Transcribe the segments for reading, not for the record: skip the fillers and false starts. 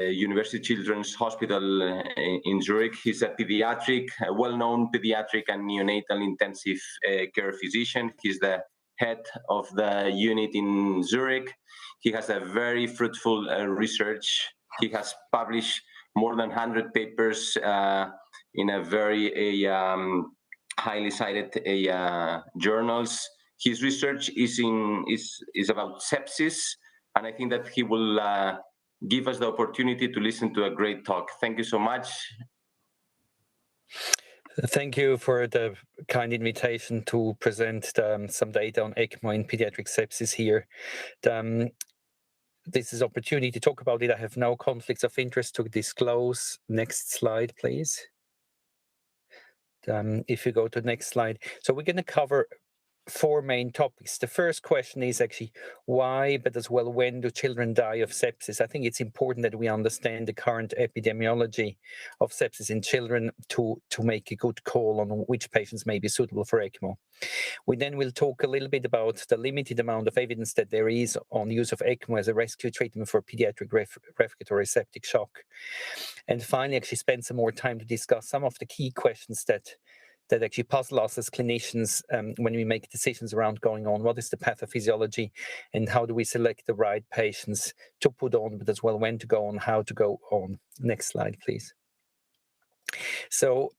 University Children's Hospital in Zurich. He's a well-known pediatric and neonatal intensive care physician. He's the head of the unit in Zurich. He has a very fruitful research. He has published more than 100 papers in a very highly cited journals. His research is about sepsis, and I think that he will give us the opportunity to listen to a great talk. Thank you so much. Thank you for the kind invitation to present some data on ECMO in pediatric sepsis here. This is opportunity to talk about it. I have no conflicts of interest to disclose. Next slide, please. If you go to the next slide. So we're going to cover 4 main topics. The first question is actually why, but as well, when do children die of sepsis? I think it's important that we understand the current epidemiology of sepsis in children to make a good call on which patients may be suitable for ECMO. We then will talk a little bit about the limited amount of evidence that there is on use of ECMO as a rescue treatment for pediatric refractory septic shock. And finally, actually spend some more time to discuss some of the key questions that actually puzzle us as clinicians when we make decisions around going on. What is the pathophysiology, and how do we select the right patients to put on, but as well when to go on, how to go on. Next slide, please. So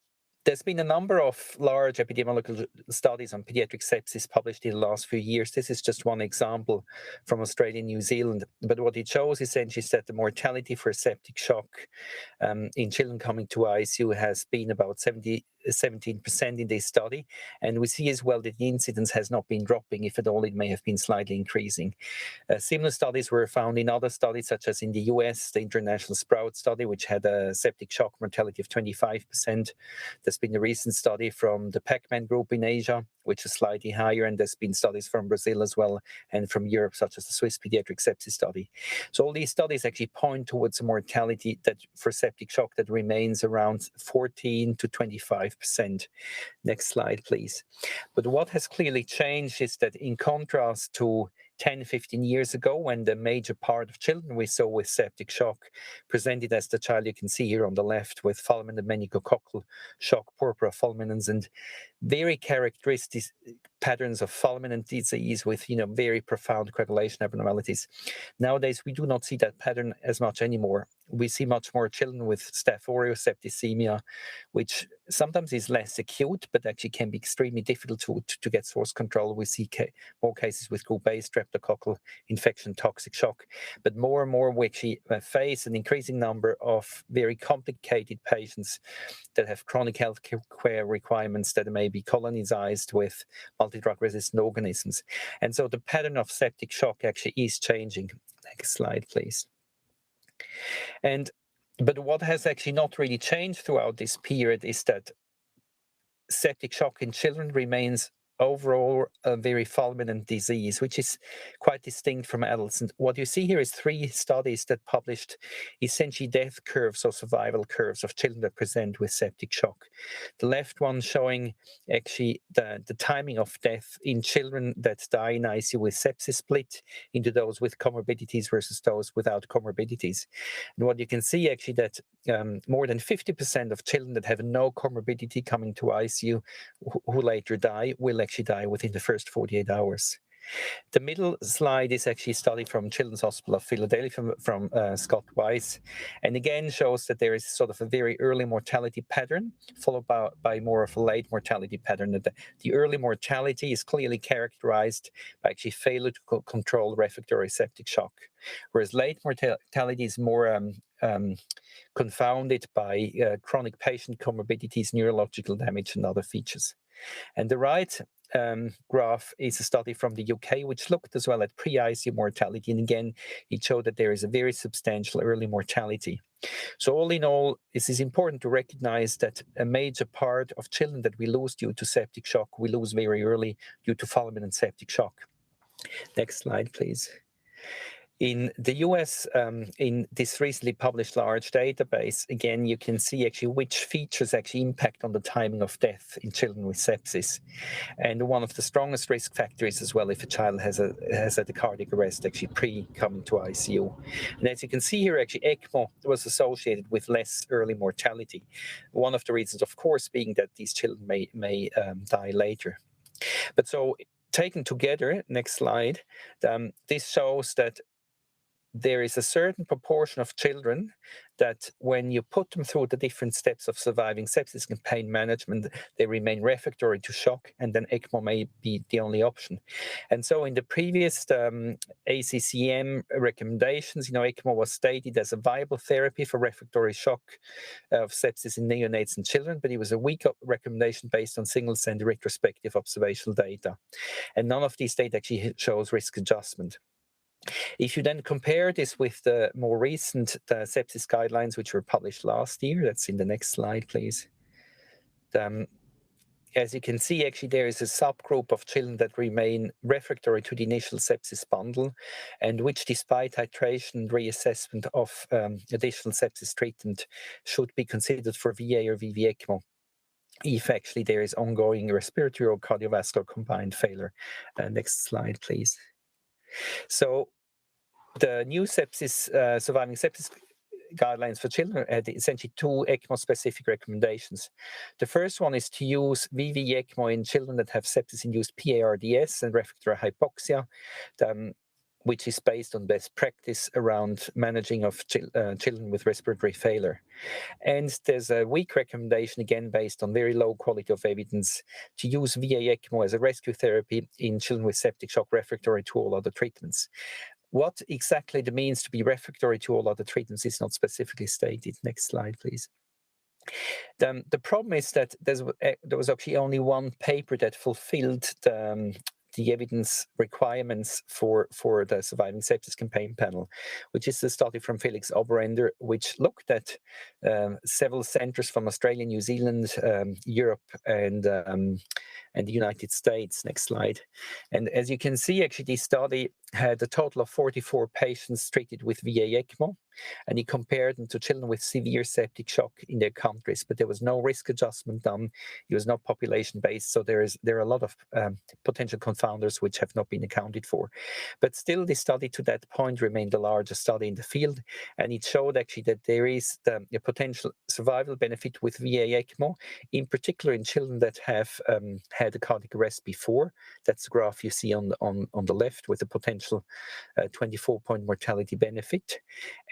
there's been a number of large epidemiological studies on pediatric sepsis published in the last few years. This is just one example from Australia and New Zealand. But what it shows essentially is that the mortality for septic shock in children coming to ICU has been about 17% in this study. And we see as well that the incidence has not been dropping. If at all, it may have been slightly increasing. Similar studies were found in other studies, such as in the US, the International Sprout study, which had a septic shock mortality of 25%. There's been a recent study from the Pac-Man group in Asia, which is slightly higher, and there's been studies from Brazil as well, and from Europe, such as the Swiss Pediatric Sepsis Study. So all these studies actually point towards a mortality that for septic shock that remains around 14 to 25%. Next slide, please. But what has clearly changed is that in contrast to 10, 15 years ago, when the major part of children we saw with septic shock presented as the child you can see here on the left with fulminant meningococcal shock, purpura fulminans, and very characteristic patterns of fulminant disease with very profound coagulation abnormalities. Nowadays, we do not see that pattern as much anymore. We see much more children with Staph aureus septicemia, which sometimes is less acute, but actually can be extremely difficult to get source control. We see more cases with group A streptococcal infection, toxic shock, but more and more we actually face an increasing number of very complicated patients that have chronic health care requirements that may be colonized with multi-drug resistant organisms. And so the pattern of septic shock actually is changing. Next slide, please. But what has actually not really changed throughout this period is that septic shock in children remains overall a very fulminant disease, which is quite distinct from adults. And what you see here is 3 studies that published essentially death curves or survival curves of children that present with septic shock. The left one showing actually the timing of death in children that die in ICU with sepsis split into those with comorbidities versus those without comorbidities. And what you can see actually that more than 50% of children that have no comorbidity coming to ICU who later die will actually die within the first 48 hours. The middle slide is actually a study from Children's Hospital of Philadelphia from Scott Weiss, and again shows that there is sort of a very early mortality pattern followed by more of a late mortality pattern. That the early mortality is clearly characterized by actually failure to control refractory septic shock, whereas late mortality is more confounded by chronic patient comorbidities, neurological damage, and other features. And the right graph is a study from the UK, which looked as well at pre-ICU mortality. And again, it showed that there is a very substantial early mortality. So all in all, it is important to recognize that a major part of children that we lose due to septic shock, we lose very early due to fulminant septic shock. Next slide, please. In the US, in this recently published large database, again, you can see actually which features actually impact on the timing of death in children with sepsis. And one of the strongest risk factors as well if a child has had a cardiac arrest actually pre-coming to ICU. And as you can see here, actually ECMO was associated with less early mortality. One of the reasons, of course, being that these children may die later. But so taken together, next slide, this shows that there is a certain proportion of children that when you put them through the different steps of surviving sepsis and pain management, they remain refractory to shock, and then ECMO may be the only option. And so in the previous ACCM recommendations, ECMO was stated as a viable therapy for refractory shock of sepsis in neonates and children, but it was a weak recommendation based on single-center retrospective observational data. And none of these data actually shows risk adjustment. If you then compare this with the more recent sepsis guidelines, which were published last year, that's in the next slide, please. As you can see, actually, there is a subgroup of children that remain refractory to the initial sepsis bundle, and which, despite titration and reassessment of additional sepsis treatment, should be considered for VA or VV ECMO if actually there is ongoing respiratory or cardiovascular combined failure. Next slide, please. So the new sepsis, surviving sepsis guidelines for children had essentially two ECMO-specific recommendations. The first one is to use VV ECMO in children that have sepsis-induced PARDS and refractory hypoxia, which is based on best practice around managing of children with respiratory failure. And there's a weak recommendation, again, based on very low quality of evidence, to use VA ECMO as a rescue therapy in children with septic shock refractory to all other treatments. What exactly it means to be refractory to all other treatments is not specifically stated. Next slide, please. The problem is that there was actually only one paper that fulfilled the evidence requirements for the Surviving Sepsis Campaign panel, which is a study from Felix Oberender, which looked at several centers from Australia, New Zealand, Europe, and the United States. Next slide. And as you can see, actually, this study had a total of 44 patients treated with VA ECMO, and he compared them to children with severe septic shock in their countries, but there was no risk adjustment done. It was not population-based, so there are a lot of potential confounders which have not been accounted for. But still, this study to that point remained the largest study in the field, and it showed actually that there is a potential survival benefit with VA ECMO, in particular in children that have had a cardiac arrest before. That's the graph you see on the left with the potential 24-point mortality benefit.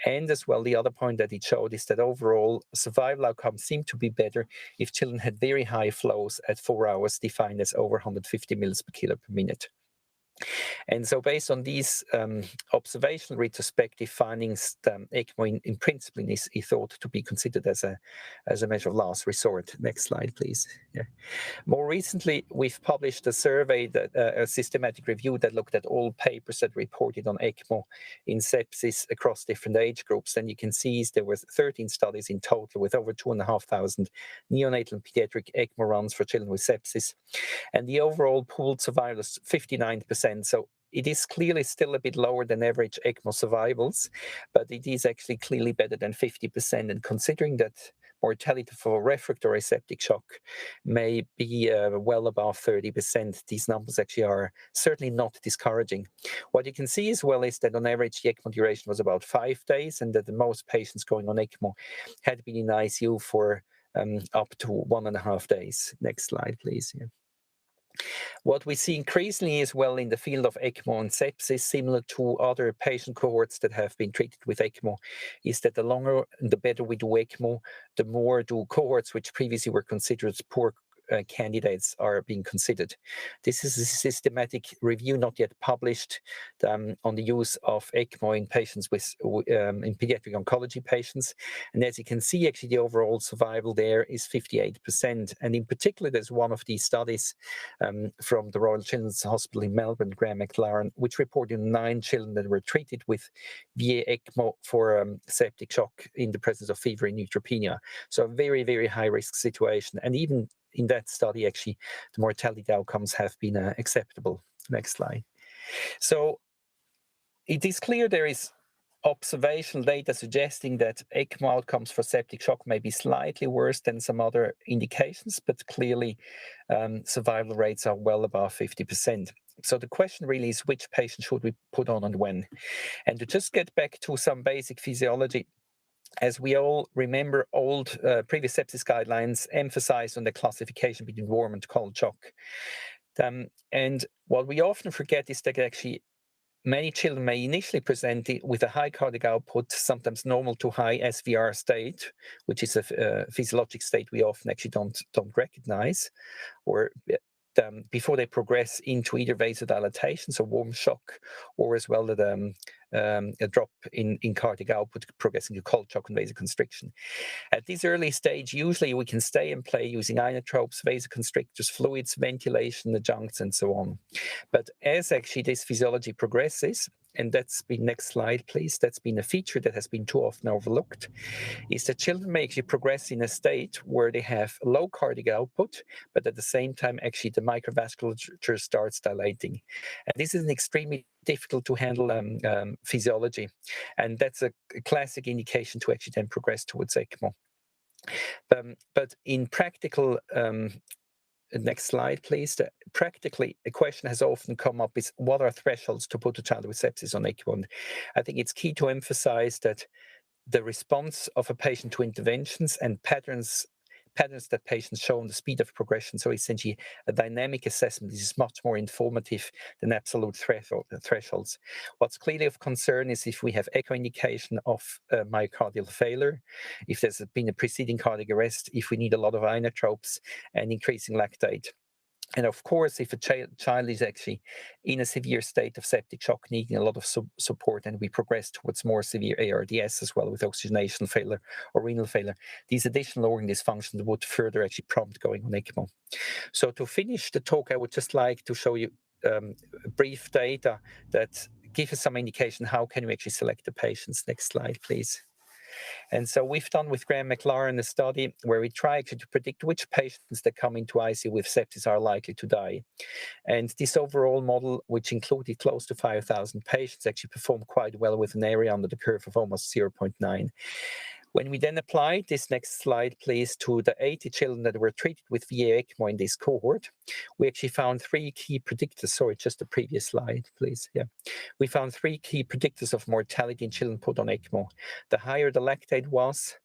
And as well, the other point that it showed is that overall survival outcomes seem to be better if children had very high flows at 4 hours, defined as over 150 mils per kilo per minute. And so based on these observational retrospective findings, ECMO in principle is thought to be considered as a measure of last resort. Next slide, please. Yeah. More recently, we've published a survey, a systematic review that looked at all papers that reported on ECMO in sepsis across different age groups. And you can see there were 13 studies in total with over 2,500 neonatal and pediatric ECMO runs for children with sepsis. And the overall pooled survival is 59%. So it is clearly still a bit lower than average ECMO survivals, but it is actually clearly better than 50%. And considering that mortality for refractory septic shock may be well above 30%, these numbers actually are certainly not discouraging. What you can see as well is that on average, the ECMO duration was about 5 days, and that the most patients going on ECMO had been in ICU for up to 1.5 days. Next slide, please. Yeah. What we see increasingly as well in the field of ECMO and sepsis, similar to other patient cohorts that have been treated with ECMO, is that the longer and the better we do ECMO, the more do cohorts which previously were considered poor candidates are being considered. This is a systematic review, not yet published, on the use of ECMO in patients with in pediatric oncology patients. And as you can see, actually, the overall survival there is 58%. And in particular, there's one of these studies from the Royal Children's Hospital in Melbourne, Graham McLaren, which reported 9 children that were treated with VA ECMO for septic shock in the presence of fever and neutropenia. So a very, very high risk situation. And even in that study, actually, the mortality outcomes have been acceptable. Next slide. So it is clear there is observational data suggesting that ECMO outcomes for septic shock may be slightly worse than some other indications, but clearly survival rates are well above 50%. So the question really is, which patient should we put on and when? And to just get back to some basic physiology, as we all remember, old previous sepsis guidelines emphasized on the classification between warm and cold shock. And what we often forget is that actually many children may initially present with a high cardiac output, sometimes normal to high SVR state, which is a physiologic state we often actually don't recognize, or before they progress into either vasodilatation, so warm shock, or as well a drop in cardiac output progressing to cold shock and vasoconstriction. At this early stage, usually we can stay and play using inotropes, vasoconstrictors, fluids, ventilation, adjuncts, and so on. But as actually this physiology progresses, and that's been, next slide please, that's been a feature that has been too often overlooked, is that children may actually progress in a state where they have low cardiac output, but at the same time actually the microvasculature starts dilating. And this is an extremely difficult to handle physiology, and that's a classic indication to actually then progress towards ECMO. But in practical, next slide, please. Practically, a question has often come up is, what are thresholds to put a child with sepsis on ECMO? And I think it's key to emphasize that the response of a patient to interventions and patterns that patients show on the speed of progression, so essentially a dynamic assessment, is much more informative than absolute thresholds. What's clearly of concern is if we have echo indication of myocardial failure, if there's been a preceding cardiac arrest, if we need a lot of inotropes and increasing lactate. And of course, if a child is actually in a severe state of septic shock, needing a lot of support, and we progress towards more severe ARDS as well with oxygenation failure or renal failure, these additional organ dysfunctions would further actually prompt going on ECMO. So to finish the talk, I would just like to show you brief data that give us some indication how can we actually select the patients. Next slide, please. And so we've done with Graham McLaren a study where we try actually to predict which patients that come into ICU with sepsis are likely to die. And this overall model, which included close to 5,000 patients, actually performed quite well with an area under the curve of almost 0.9. When we then applied this, next slide please, to the 80 children that were treated with VA ECMO in this cohort, we actually found three key predictors. Sorry, just the previous slide, please. Yeah, we found three key predictors of mortality in children put on ECMO. The higher the lactate was,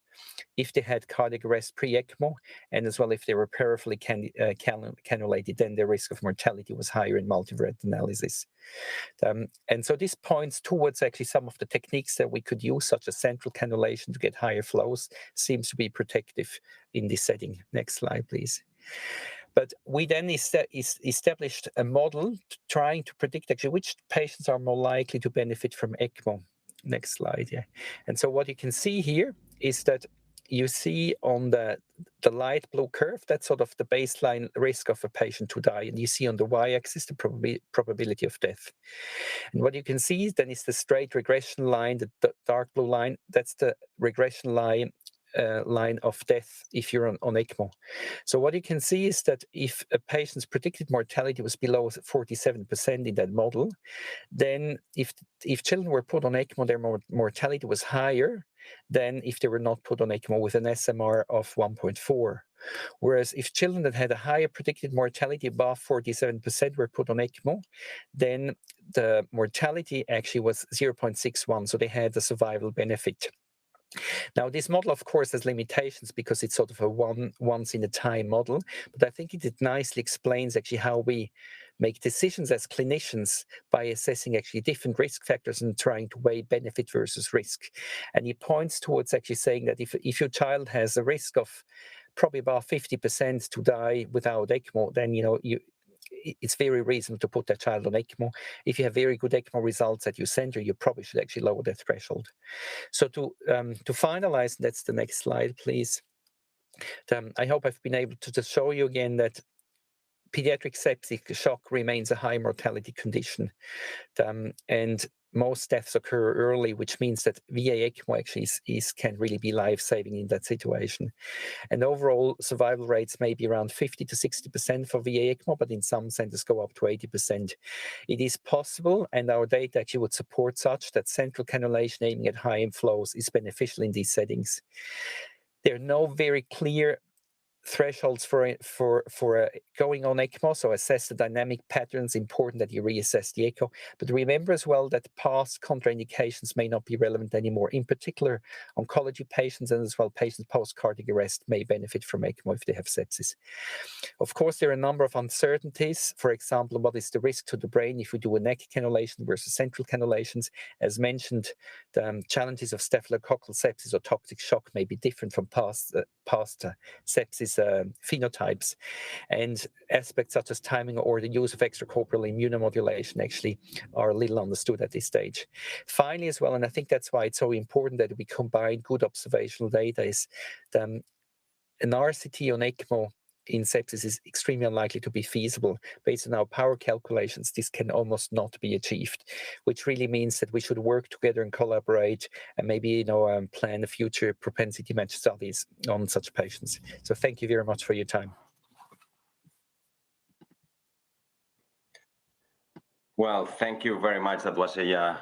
if they had cardiac arrest pre-ECMO, and as well if they were peripherally cannulated, then the risk of mortality was higher in multivariate analysis. And so this points towards actually some of the techniques that we could use, such as central cannulation to get higher flows, seems to be protective in this setting. Next slide, please. But we then established a model trying to predict actually which patients are more likely to benefit from ECMO. Next slide, yeah. And so what you can see here is that you see on the light blue curve, that's sort of the baseline risk of a patient to die. And you see on the y-axis the probability of death. And what you can see then is the straight regression line, the dark blue line, that's the regression line of death if you're on ECMO. So what you can see is that if a patient's predicted mortality was below 47% in that model, then if children were put on ECMO, their mortality was higher than if they were not put on ECMO with an SMR of 1.4. Whereas if children that had a higher predicted mortality above 47% were put on ECMO, then the mortality actually was 0.61, so they had a survival benefit. Now, this model, of course, has limitations because it's sort of a once-in-a-time model, but I think it nicely explains actually how we make decisions as clinicians by assessing actually different risk factors and trying to weigh benefit versus risk. And he points towards actually saying that if your child has a risk of probably about 50% to die without ECMO, then it's very reasonable to put that child on ECMO. If you have very good ECMO results at your center, you probably should actually lower that threshold. So to finalize, that's the next slide, please. I hope I've been able to just show you again that pediatric septic shock remains a high mortality condition. And most deaths occur early, which means that VA ECMO actually can really be life-saving in that situation. And overall survival rates may be around 50 to 60% for VA ECMO, but in some centers go up to 80%. It is possible, and our data actually would support such, that central cannulation aiming at high inflows is beneficial in these settings. There are no very clear thresholds for going on ECMO, so assess the dynamic patterns. Important that you reassess the echo, but remember as well that past contraindications may not be relevant anymore. In particular, oncology patients and as well patients post cardiac arrest may benefit from ECMO if they have sepsis. Of course, there are a number of uncertainties. For example, what is the risk to the brain if we do a neck cannulation versus central cannulations? As mentioned, the challenges of staphylococcal sepsis or toxic shock may be different from past sepsis phenotypes, and aspects such as timing or the use of extracorporeal immunomodulation actually are little understood at this stage. Finally as well, and I think that's why it's so important that we combine good observational data, is an RCT on ECMO in sepsis is extremely unlikely to be feasible. Based on our power calculations, this can almost not be achieved, which really means that we should work together and collaborate and maybe plan a future propensity match studies on such patients. So thank you very much for your time. Well, thank you very much. That was a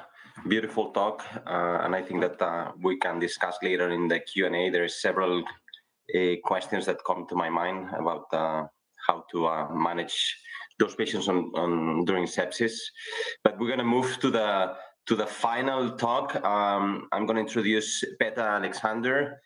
beautiful talk, and I think that we can discuss later in the Q&A. There are several questions that come to my mind about how to manage those patients during sepsis. But we're going to move to the final talk. I'm going to introduce Petra Alexander.